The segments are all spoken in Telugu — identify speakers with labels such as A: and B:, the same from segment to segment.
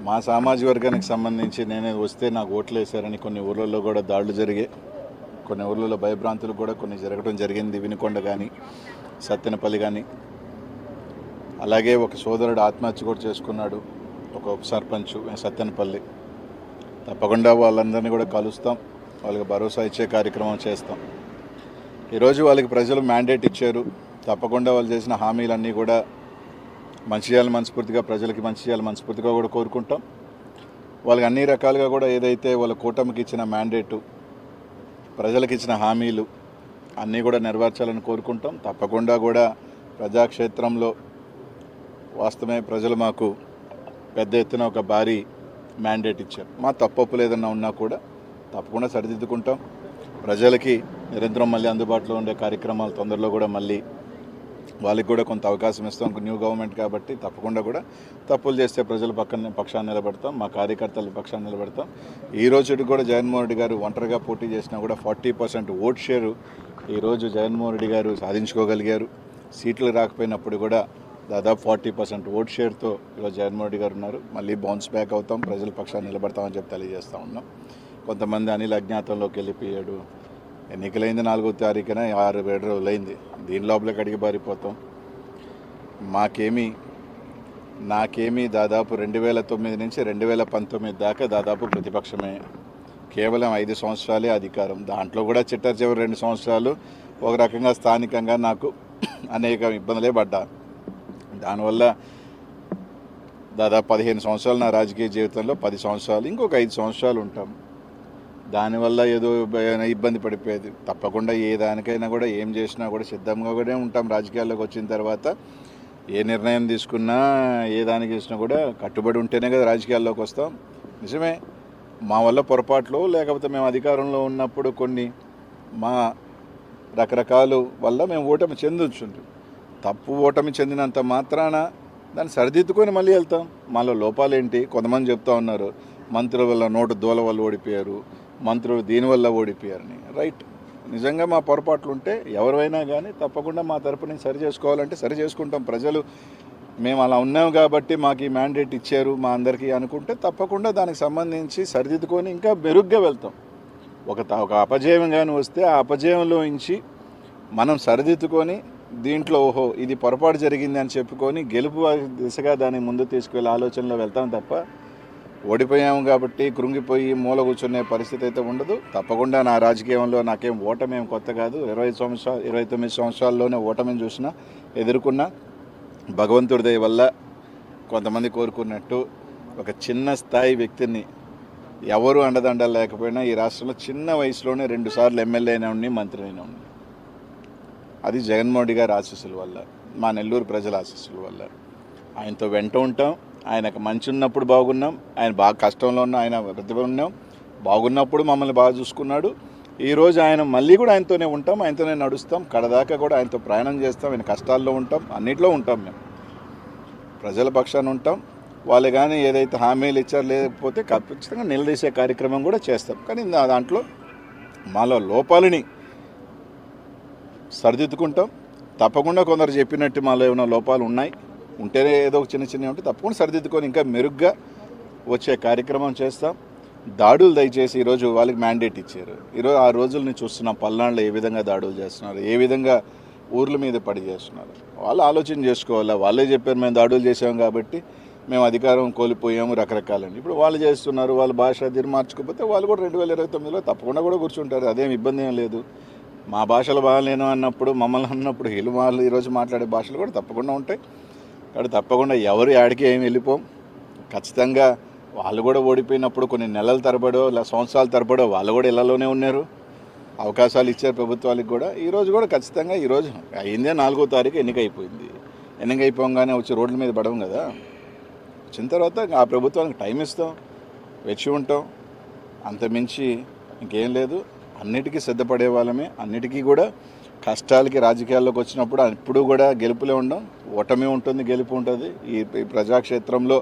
A: మా సామాజిక వర్గానికి సంబంధించి నేనే వస్తే నాకు ఓట్లు వేశారని కొన్ని ఊర్లలో కూడా దాడులు జరిగాయి. కొన్ని ఊర్లలో భయభ్రాంతులు కూడా కొన్ని జరగడం జరిగింది. వినుకొండ కానీ సత్తెనపల్లి కానీ. అలాగే ఒక సోదరుడు ఆత్మహత్య కూడా చేసుకున్నాడు, ఒక ఉప సర్పంచ్ సత్తెనపల్లి. తప్పకుండా వాళ్ళందరినీ కూడా కలుస్తాం, వాళ్ళకి భరోసా ఇచ్చే కార్యక్రమం చేస్తాం. ఈరోజు వాళ్ళకి ప్రజలు మ్యాండేట్ ఇచ్చారు. తప్పకుండా వాళ్ళు చేసిన హామీలన్నీ కూడా మంచి చేయాలి మనస్ఫూర్తిగా, ప్రజలకి మంచి చేయాలి మనస్ఫూర్తిగా కూడా కోరుకుంటాం. వాళ్ళకి అన్ని రకాలుగా కూడా ఏదైతే వాళ్ళ కూటమికి ఇచ్చిన మ్యాండేటు, ప్రజలకు ఇచ్చిన హామీలు అన్నీ కూడా నెరవేర్చాలని కోరుకుంటాం. తప్పకుండా కూడా ప్రజాక్షేత్రంలో వాస్తవమే ప్రజలు మాకు పెద్ద ఎత్తున ఒక భారీ మ్యాండేట్ ఇచ్చారు. మా తప్పొప్పులు ఏదన్నా ఉన్నా కూడా తప్పకుండా సరిదిద్దుకుంటాం. ప్రజలకి నిరంతరం మళ్ళీ అందుబాటులో ఉండే కార్యక్రమాలు తొందరలో కూడా మళ్ళీ వాళ్ళకి కూడా కొంత అవకాశం ఇస్తాం. న్యూ గవర్నమెంట్ కాబట్టి తప్పకుండా కూడా తప్పులు చేస్తే ప్రజల పక్షాన్ని నిలబడతాం, మా కార్యకర్తల పక్షాన్ని నిలబడతాం. ఈ రోజు కూడా జగన్మోహన్ రెడ్డి గారు ఒంటరిగా పోటీ చేసినా కూడా 40% ఓట్ షేరు ఈరోజు జగన్మోహన్ రెడ్డి గారు సాధించుకోగలిగారు. సీట్లు రాకపోయినప్పుడు కూడా దాదాపు 40% ఓట్ షేర్తో ఈరోజు జగన్మోహన్ రెడ్డి గారు ఉన్నారు. మళ్ళీ బౌన్స్ బ్యాక్ అవుతాం, ప్రజల పక్షాన్ని నిలబడతామని చెప్పి తెలియజేస్తూ ఉన్నాం. కొంతమంది అనిల్ అజ్ఞాతంలోకి వెళ్ళిపోయాడు. ఎన్నికలైంది 4వ తారీఖున 6-7 రోజులైంది. దీని లోపలికి అడిగి పారిపోతాం. నాకేమీ దాదాపు 2009 నుంచి 2019 దాకా దాదాపు ప్రతిపక్షమే. కేవలం 5 సంవత్సరాలే అధికారం. దాంట్లో కూడా చివరి 2 సంవత్సరాలు ఒక రకంగా స్థానికంగా నాకు అనేక ఇబ్బందులే పడ్డా. దానివల్ల దాదాపు 15 సంవత్సరాలు నా రాజకీయ జీవితంలో 10 సంవత్సరాలు ఇంకొక 5 సంవత్సరాలు ఉంటాం. దానివల్ల ఏదో ఇబ్బంది పడిపోయేది. తప్పకుండా ఏ దానికైనా కూడా ఏం చేసినా కూడా సిద్ధంగా కూడా ఉంటాం. రాజకీయాల్లోకి వచ్చిన తర్వాత ఏ నిర్ణయం తీసుకున్నా ఏ దానికి చేసినా కూడా కట్టుబడి ఉంటేనే కదా రాజకీయాల్లోకి వస్తాం. నిజమే, మా వల్ల పొరపాట్లు లేకపోతే మేము అధికారంలో ఉన్నప్పుడు కొన్ని మా రకరకాలు వల్ల మేము ఓటమి చెందొచ్చుంది. ఓటమి చెందినంత మాత్రాన దాన్ని సరిదిద్దుకొని మళ్ళీ వెళ్తాం. మాలో లోపాలేంటి? కొంతమంది చెప్తా ఉన్నారు మంత్రుల వల్ల నోటు దూల వల్ల ఓడిపోయారు, మంత్రులు దీనివల్ల ఓడిపోయారని. రైట్, నిజంగా మా పొరపాట్లు ఉంటే ఎవరైనా కానీ తప్పకుండా మా తరపు నుంచి సరి చేసుకోవాలంటే సరి చేసుకుంటాం. ప్రజలు మేము అలా ఉన్నాం కాబట్టి మాకు ఈ మ్యాండేట్ ఇచ్చారు మా అందరికీ అనుకుంటే తప్పకుండా దానికి సంబంధించి సరిదిద్దుకొని ఇంకా మెరుగ్గా వెళ్తాం. ఒక అపజయం కానీ వస్తే ఆ అపజయంలో నుంచి మనం సరిదిద్దుకొని దీంట్లో ఓహో ఇది పొరపాటు జరిగింది అని చెప్పుకొని గెలుపు దిశగా దాన్ని ముందు తీసుకువెళ్ళే ఆలోచనలో వెళ్తాం తప్ప ఓడిపోయాము కాబట్టి కృంగిపోయి మూల కూర్చునే పరిస్థితి అయితే ఉండదు. తప్పకుండా నా రాజకీయంలో నాకేం ఓటమేం కొత్త కాదు. 29 సంవత్సరాల్లోనే ఓటమిని చూసినా ఎదుర్కొన్నా. భగవంతుడి దయ వల్ల కొంతమంది కోరుకున్నట్టు ఒక చిన్న స్థాయి వ్యక్తిని ఎవరు అండదండలు లేకపోయినా ఈ రాష్ట్రంలో చిన్న వయసులోనే 2 సార్లు ఎమ్మెల్యేనే ఉండి మంత్రినే ఉండి, అది జగన్మోహన్ రెడ్డి గారి ఆశీస్సుల వల్ల, మా నెల్లూరు ప్రజల ఆశీస్సుల వల్ల. ఆయనతో వెంట ఉంటాం. ఆయనకు మంచి ఉన్నప్పుడు బాగున్నాం, ఆయన బాగా కష్టంలో ఉన్న ఆయన ప్రతిభ ఉన్నాం. బాగున్నప్పుడు మమ్మల్ని బాగా చూసుకున్నాడు. ఈరోజు ఆయన మళ్ళీ కూడా ఆయనతోనే ఉంటాం, ఆయనతోనే నడుస్తాం, కడదాకా కూడా ఆయనతో ప్రయాణం చేస్తాం. ఆయన కష్టాల్లో ఉంటాం, అన్నిట్లో ఉంటాం. మేము ప్రజల పక్షాన ఉంటాం. వాళ్ళు కానీ ఏదైతే హామీలు ఇచ్చారో లేకపోతే ఖచ్చితంగా నిలదీసే కార్యక్రమం కూడా చేస్తాం. కానీ దాంట్లో మాలో లోపాలని సరిదిద్దుకుంటాం. తప్పకుండా కొందరు చెప్పినట్టు మాలో ఏమైనా లోపాలు ఉంటేనే ఏదో ఒక చిన్న ఉంటే తప్పకుండా సరిదిద్దుకొని ఇంకా మెరుగ్గా వచ్చే కార్యక్రమం చేస్తాం. దాడులు దయచేసి ఈరోజు వాళ్ళకి మ్యాండేట్ ఇచ్చారు. ఈరోజు ఆ రోజుల్ని చూస్తున్నాం. పల్నాడులో ఏ విధంగా దాడులు చేస్తున్నారు, ఏ విధంగా ఊర్ల మీద పడి చేస్తున్నారు. వాళ్ళు ఆలోచన చేసుకోవాలా. వాళ్ళే చెప్పారు మేము దాడులు చేసాం కాబట్టి మేము అధికారం కోల్పోయాము రకరకాలండి. ఇప్పుడు వాళ్ళు చేస్తున్నారు. వాళ్ళ భాష తీరు మార్చుకోకపోతే వాళ్ళు కూడా 2029లో తప్పకుండా కూడా కూర్చుంటారు. అదేం ఇబ్బంది ఏం లేదు. మా భాషలు బాగాలేను అన్నప్పుడు మమ్మల్ని అన్నప్పుడు వాళ్ళు ఈరోజు మాట్లాడే భాషలు కూడా తప్పకుండా ఉంటాయి. కాబట్టి తప్పకుండా ఎవరు యాడికి ఏమి వెళ్ళిపోం. ఖచ్చితంగా వాళ్ళు కూడా ఓడిపోయినప్పుడు కొన్ని నెలల తరబడో సంవత్సరాల తరబడో వాళ్ళు కూడా ఇళ్లలోనే ఉన్నారు. అవకాశాలు ఇచ్చారు ప్రభుత్వాలకు కూడా. ఈరోజు కూడా ఖచ్చితంగా ఈరోజు అయిందే 4వ తారీఖు ఎన్నిక అయిపోయింది. ఎన్నిక అయిపోగానే వచ్చి రోడ్ల మీద పడవం కదా. వచ్చిన తర్వాత ఆ ప్రభుత్వానికి టైం ఇస్తాం, వెచ్చి ఉంటాం. అంతమించి ఇంకేం లేదు. అన్నిటికీ సిద్ధపడే వాళ్ళమే. అన్నిటికీ కూడా కష్టాలకి రాజకీయాల్లోకి వచ్చినప్పుడు ఇప్పుడు కూడా గెలుపులే ఉండం, ఓటమి ఉంటుంది, గెలుపు ఉంటుంది. ఈ ప్రజాక్షేత్రంలో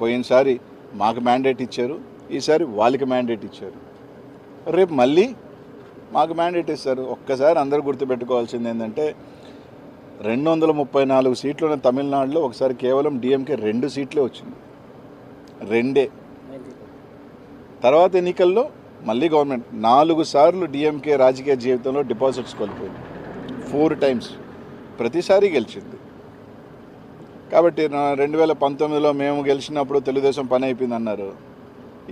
A: పోయినసారి మాకు మ్యాండేట్ ఇచ్చారు, ఈసారి వాళ్ళకి మ్యాండేట్ ఇచ్చారు, రేపు మళ్ళీ మాకు మ్యాండేట్ ఇస్తారు. ఒక్కసారి అందరూ గుర్తుపెట్టుకోవాల్సింది ఏంటంటే 234 సీట్లు ఉన్న తమిళనాడులో ఒకసారి కేవలం డిఎంకే 2 సీట్లే వచ్చింది. రెండే. తర్వాత ఎన్నికల్లో మళ్ళీ గవర్నమెంట్ 4 సార్లు డిఎంకే రాజకీయ జీవితంలో డిపాజిట్స్ కోల్పోయింది, 4 times, ప్రతిసారి గెలిచింది. కాబట్టి 2019లో మేము గెలిచినప్పుడు తెలుగుదేశం పని అయిపోయింది అన్నారు,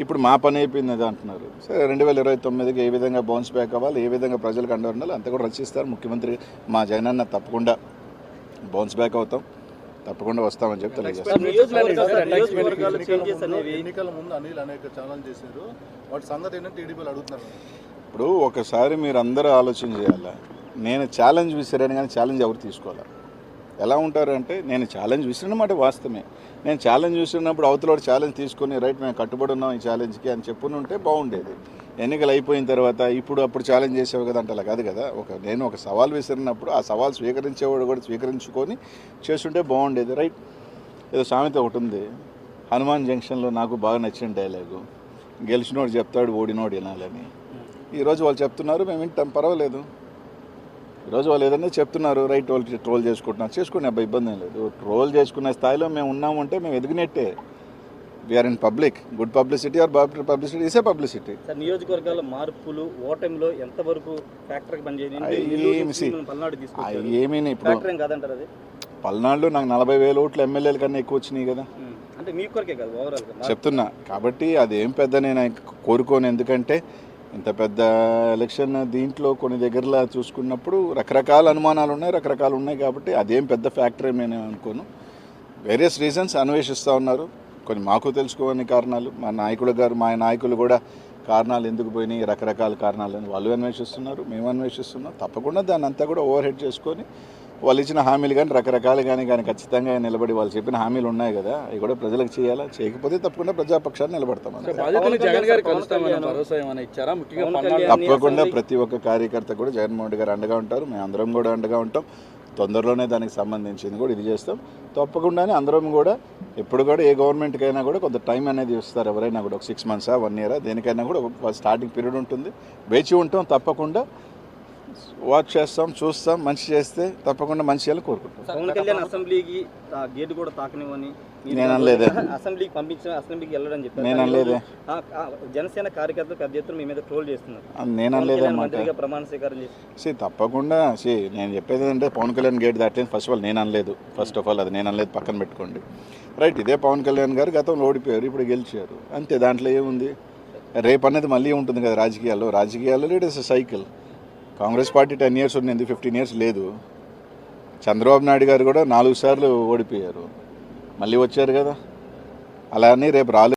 A: ఇప్పుడు మా పని అయిపోయింది అది అంటున్నారు. సరే 2029కి ఏ విధంగా బౌన్స్ బ్యాక్ అవ్వాలి, ఏ విధంగా ప్రజలకు అండ ఉండాలి అంతా కూడా రచిస్తారు. ముఖ్యమంత్రి మా జగనన్న తప్పకుండా బౌన్స్ బ్యాక్ అవుతాం, తప్పకుండా వస్తామని చెప్పి తెలియజేస్తాం. ఇప్పుడు ఒకసారి మీరు అందరూ ఆలోచన చేయాలా, నేను ఛాలెంజ్ విసిరాను కానీ ఛాలెంజ్ ఎవరు తీసుకోవాలి. ఎలా ఉంటారు అంటే నేను ఛాలెంజ్ విసిరినమాట వాస్తవమే, నేను ఛాలెంజ్ విసిరినప్పుడు అవతల ఛాలెంజ్ తీసుకొని రైట్ మేము కట్టుబడి ఉన్నాం ఈ ఛాలెంజ్కి అని చెప్పుకుని ఉంటే బాగుండేది. ఎన్నికలు అయిపోయిన తర్వాత అప్పుడు ఛాలెంజ్ చేసేవి కదా అంటే అలా కాదు కదా. నేను ఒక సవాల్ విసిరినప్పుడు ఆ సవాల్ స్వీకరించేవాడు కూడా స్వీకరించుకొని చేస్తుంటే బాగుండేది. రైట్, ఏదో సామెత ఒకటి ఉంది, హనుమాన్ జంక్షన్లో నాకు బాగా నచ్చిన డైలాగు, గెలిచినోడు చెప్తాడు ఓడినోడు వినాలని. ఈరోజు వాళ్ళు చెప్తున్నారు, మేము వింటాం, పర్వాలేదు. ఈరోజు వాళ్ళు ఏదైనా చెప్తున్నారు, రైట్, వాళ్ళు ట్రోల్ చేసుకుంటున్నారు, చేసుకునే అబ్బాయి ఇబ్బంది ఏం లేదు. ట్రోల్ చేసుకునే స్థాయిలో మేము ఉన్నామంటే మేము ఎదిగినట్టే. We are in public, good publicity or bad publicity is a publicity.
B: నియోజకవర్గాల మార్పులు ఓటమిలో ఎంతవరకు ఫ్యాక్టర్కి పనిచేయండి?
A: ఏమీ ఇప్పుడు
B: కాదంటారు అది.
A: పల్నాడులో నాకు 40,000 ఓట్లు ఎమ్మెల్యేల కన్నా ఎక్కువ వచ్చినాయి కదా,
B: అంటే మీ కొరకే కాదు ఓవరాల్
A: చెప్తున్నా. కాబట్టి అదేం పెద్ద నేను కోరుకోను, ఎందుకంటే ఇంత పెద్ద ఎలక్షన్ దీంట్లో కొన్ని దగ్గరలా చూసుకున్నప్పుడు రకరకాల అనుమానాలు ఉన్నాయి, రకరకాలు ఉన్నాయి. కాబట్టి అదేం పెద్ద ఫ్యాక్టర్ నేను అనుకోను. వేరియస్ రీజన్స్ అన్వేషిస్తూ ఉన్నారు, కొన్ని మాకు తెలుసుకోని కారణాలు, మా నాయకులు కూడా కారణాలు ఎందుకు పోయినాయి, రకరకాల కారణాలని వాళ్ళు అన్వేషిస్తున్నారు, మేము అన్వేషిస్తున్నాం. తప్పకుండా దాన్ని అంతా కూడా ఓవర్ హెడ్ చేసుకొని వాళ్ళు ఇచ్చిన హామీలు కానీ రకరకాలు కానీ ఖచ్చితంగా నిలబడి వాళ్ళు చెప్పిన హామీలు ఉన్నాయి కదా, అవి కూడా ప్రజలకు చేయాలా, చేయకపోతే తప్పకుండా ప్రజాపక్షాన్ని నిలబడతాం. తప్పకుండా ప్రతి ఒక్క కార్యకర్త కూడా జగన్మోహన్ రెడ్డి గారు అండగా ఉంటారు, మేము అందరం కూడా అండగా ఉంటాం. తొందరలోనే దానికి సంబంధించింది కూడా ఇది చేస్తాం. తప్పకుండానే అందరం కూడా ఎప్పుడు కూడా ఏ గవర్నమెంట్కైనా కూడా కొంత టైం అనేది ఇస్తారు, ఎవరైనా కూడా ఒక 6 months 1 year దేనికైనా కూడా స్టార్టింగ్ పీరియడ్ ఉంటుంది, వేచి ఉంటాం. తప్పకుండా వాచ్ చేస్తాం, చూస్తాం, మంచి చేస్తే తప్పకుండా మంచి చేయాలని కోరుకుంటాం.
B: పవన్ కళ్యాణ్ అసెంబ్లీకి గేట్ కూడా తాకనివ్వని
A: నేను అనలేదే,
B: అసెంబ్లీకి పంపించిన అసెంబ్లీకి వెళ్ళడం చెప్పారు.
A: నేను అనలేదే,
B: జనసేన కార్యకర్తలు పెద్ద ఎత్తున మీ మీద ట్రోల్ చేస్తున్నారు.
A: నేను అనలేదన్నమాట.
B: ప్రమాణ స్వీకారం చేసి
A: తప్పకుండా నేను చెప్పేది ఏంటంటే పవన్ కళ్యాణ్ గేట్ దాటలేదు. ఫస్ట్ ఆఫ్ ఆల్ నేను అనలేదు, అది నేను అనలేదు, పక్కన పెట్టుకోండి. రైట్, ఇదే పవన్ కళ్యాణ్ గారు గతంలో ఓడిపోయారు, ఇప్పుడు గెలిచారు, అంతే. దాంట్లో ఏముంది, రేపు అనేది మళ్ళీ ఉంటుంది కదా రాజకీయాల్లో it is cycle. Congress party 10 years ఉంది, 15 years లేదు. చంద్రబాబు నాయుడు గారు కూడా 4 సార్లు ఓడిపోయారు, మళ్ళీ వచ్చారు కదా. అలా అని రేపు రాలేదు.